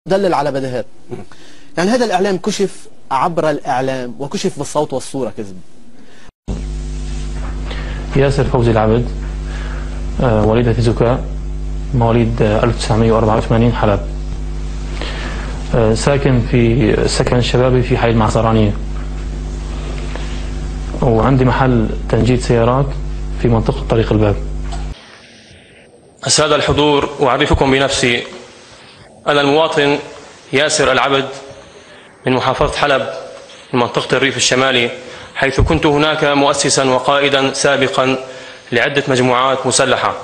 دلل على بديهات. يعني هذا الإعلام كشف عبر الإعلام وكشف بالصوت والصورة كذب. ياسر فوزي العبد، وليد زكاء، مواليد 1984 حلب. ساكن في السكن الشبابي في حي المعصرانية، وعندي محل تنجيد سيارات في منطقة طريق الباب. السادة الحضور، أعرفكم بنفسي. أنا المواطن ياسر العبد من محافظة حلب من منطقة الريف الشمالي، حيث كنت هناك مؤسسا وقائدا سابقا لعدة مجموعات مسلحة،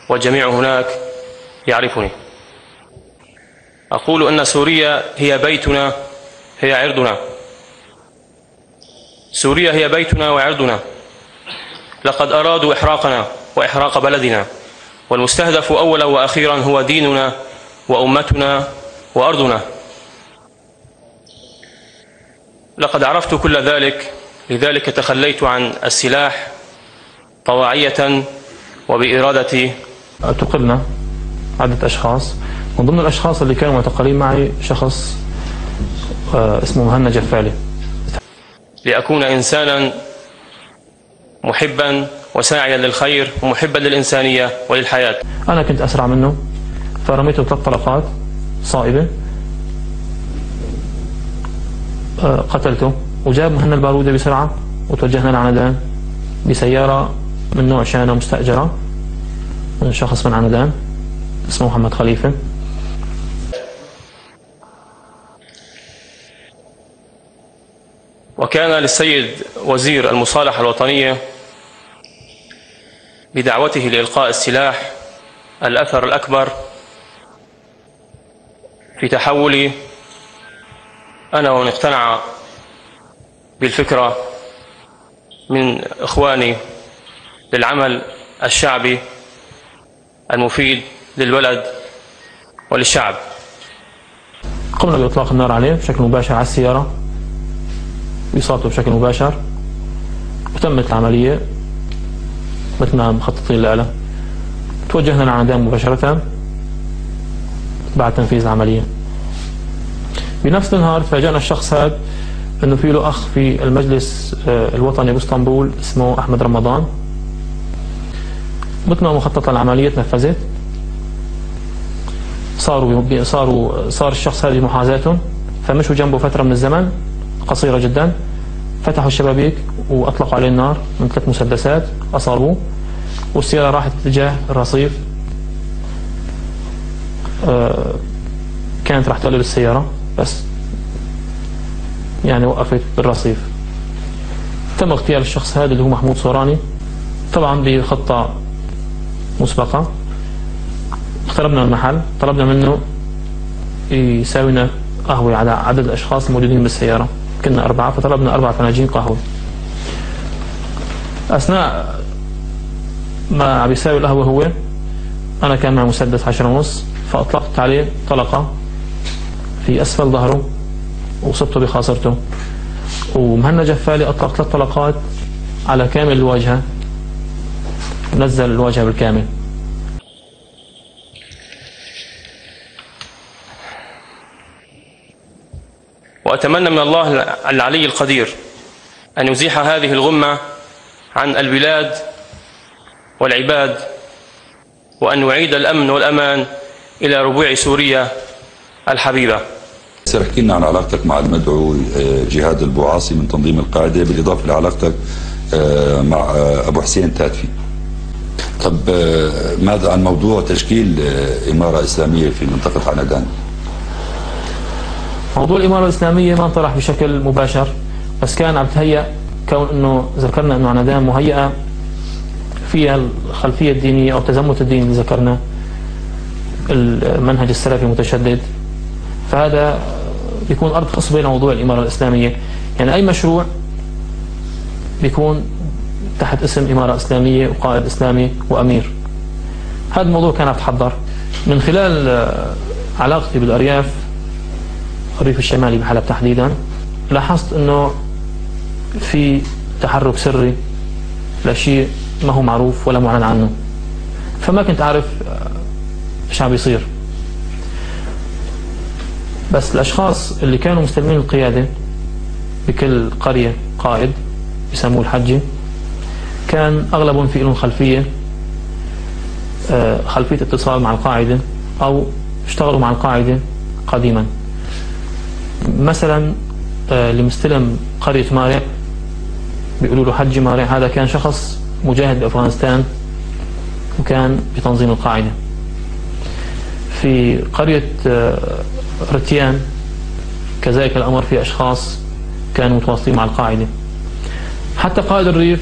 والجميع هناك يعرفني. أقول أن سوريا هي بيتنا، هي عرضنا. سوريا هي بيتنا وعرضنا. لقد أرادوا إحراقنا وإحراق بلدنا، والمستهدف أولا وأخيرا هو ديننا وأمتنا وأرضنا. لقد عرفت كل ذلك، لذلك تخليت عن السلاح طواعية وبإرادتي. اعتقلنا عدة أشخاص، من ضمن الأشخاص اللي كانوا معتقلين معي شخص اسمه مهنا جفالي، لأكون إنسانا محبا وساعيا للخير ومحبا للإنسانية وللحياة. أنا كنت أسرع منه، فرميته 3 طلقات صائبة، قتلته، وجاب مهنا البارودة بسرعة، وتوجهنا لعندان بسيارة من نوع شانة مستأجرة من شخص من عندان اسمه محمد خليفة. وكان للسيد وزير المصالحة الوطنية بدعوته لإلقاء السلاح الأثر الأكبر في تحولي أنا ومن اقتنع بالفكرة من إخواني للعمل الشعبي المفيد للبلد وللشعب. قمنا بإطلاق النار عليه بشكل مباشر على السيارة وإصابته بشكل مباشر، وتمت العملية مثل ما مخططين لها. توجهنا لعندان مباشرة بعد تنفيذ العملية. بنفس النهار تفاجأنا الشخص هذا انه في له اخ في المجلس الوطني باسطنبول اسمه احمد رمضان. مثل ما مخطط العملية تنفذت، صار الشخص هذا محاذاتهم، فمشوا جنبه فترة من الزمن قصيرة جدا، فتحوا الشبابيك واطلقوا عليه النار من 3 مسدسات، اصابوه، والسيارة راحت اتجاه الرصيف. كانت راح تقلب السيارة بس يعني وقفت بالرصيف. تم اغتيال الشخص هذا اللي هو محمود صوراني طبعا بخطة مسبقة. اقتربنا من المحل، طلبنا منه يساوينا قهوة على عدد الأشخاص الموجودين بالسيارة، كنا 4، فطلبنا 4 فناجين قهوة. أثناء ما عم يساوي القهوة هو، أنا كان معي مسدس 10.5، فأطلقت عليه طلقة في أسفل ظهره وصبته بخاصرته. ومهنا جفالي أطلق 3 طلقات على كامل الواجهة، نزل الواجهة بالكامل. وأتمنى من الله العلي القدير أن يزيح هذه الغمة عن البلاد والعباد، وأن يعيد الأمن والأمان إلى ربوع سوريا الحبيبة. احكي لنا عن علاقتك مع المدعو جهاد البوعاصي من تنظيم القاعدة، بالإضافة لعلاقتك مع أبو حسين تاتفي. طب ماذا عن موضوع تشكيل إمارة إسلامية في منطقة عنادان؟ موضوع الإمارة الإسلامية ما انطرح بشكل مباشر، بس كان عم تهيأ، كون أنه ذكرنا أنه عنادان مهيئة فيها الخلفية الدينية أو التزمت الديني اللي ذكرنا، المنهج السلفي المتشدد، فهذا بيكون أرض خصبة لموضوع الإمارة الإسلامية. يعني أي مشروع بيكون تحت اسم إمارة إسلامية وقائد إسلامي وأمير. هذا الموضوع كان أتحضر من خلال علاقتي بالأرياف، الريف الشمالي بحلب تحديدا. لاحظت أنه في تحرك سري لشيء ما هو معروف ولا معلن عنه، فما كنت أعرف ايش عم بيصير. بس الأشخاص اللي كانوا مستلمين القيادة بكل قرية قائد يسموه الحجة، كان أغلبهم في لهم خلفية اتصال مع القاعدة أو اشتغلوا مع القاعدة قديما. مثلا اللي مستلم قرية مارع بيقولوا له حج مارع، هذا كان شخص مجاهد بأفغانستان وكان بتنظيم القاعدة. في قرية رتيان كذلك الأمر، في أشخاص كانوا متواصلين مع القاعدة. حتى قائد الريف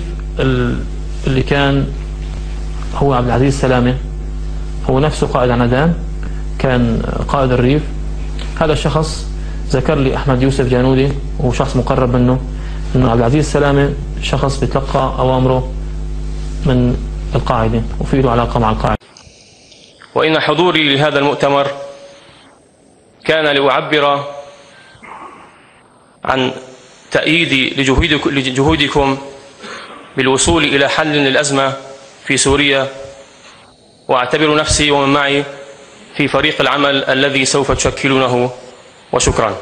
اللي كان هو عبد العزيز سلامة، هو نفسه قائد عنادان، كان قائد الريف. هذا الشخص ذكر لي أحمد يوسف جانودي، وهو شخص مقرب منه، أنه عبد العزيز سلامة شخص بيتلقى أوامره من القاعدة وفي له علاقة مع القاعدة. وإن حضوري لهذا المؤتمر كان لأعبر عن تأييدي لجهودكم بالوصول إلى حل للأزمة في سوريا، وأعتبر نفسي ومن معي في فريق العمل الذي سوف تشكلونه، وشكرا.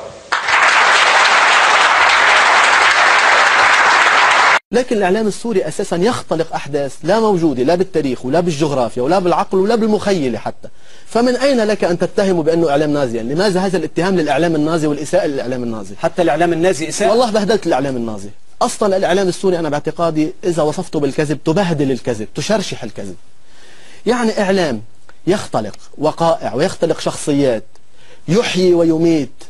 لكن الإعلام السوري أساسا يختلق أحداث لا موجودة لا بالتاريخ ولا بالجغرافيا ولا بالعقل ولا بالمخيلة حتى. فمن أين لك أن تتهمه بأنه إعلام نازي؟ يعني لماذا هذا الاتهام للإعلام النازي والإساءة للإعلام النازي؟ حتى الإعلام النازي إساءة؟ والله بهدلت الإعلام النازي. أصلا الإعلام السوري أنا باعتقادي إذا وصفته بالكذب تبهدل الكذب، تشرشح الكذب. يعني إعلام يختلق وقائع ويختلق شخصيات، يحيي ويميت،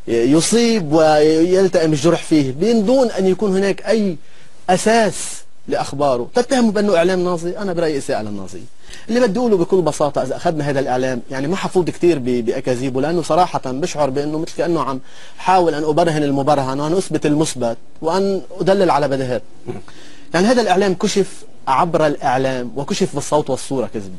يصيب ويلتئم الجرح فيه من دون أن يكون هناك أي أساس لأخباره، تتهموا بأنه إعلام نازي. أنا برأيي إساءة للنازي. اللي بدي أقوله بكل بساطة، إذا أخذنا هذا الإعلام يعني ما حفوض كثير بأكاذيبه، لأنه صراحة بشعر بأنه مثل كأنه عم حاول أن أبرهن المبرهن وأن أثبت المثبت وأن أدلل على بديهات. يعني هذا الإعلام كشف عبر الإعلام وكشف بالصوت والصورة كذب.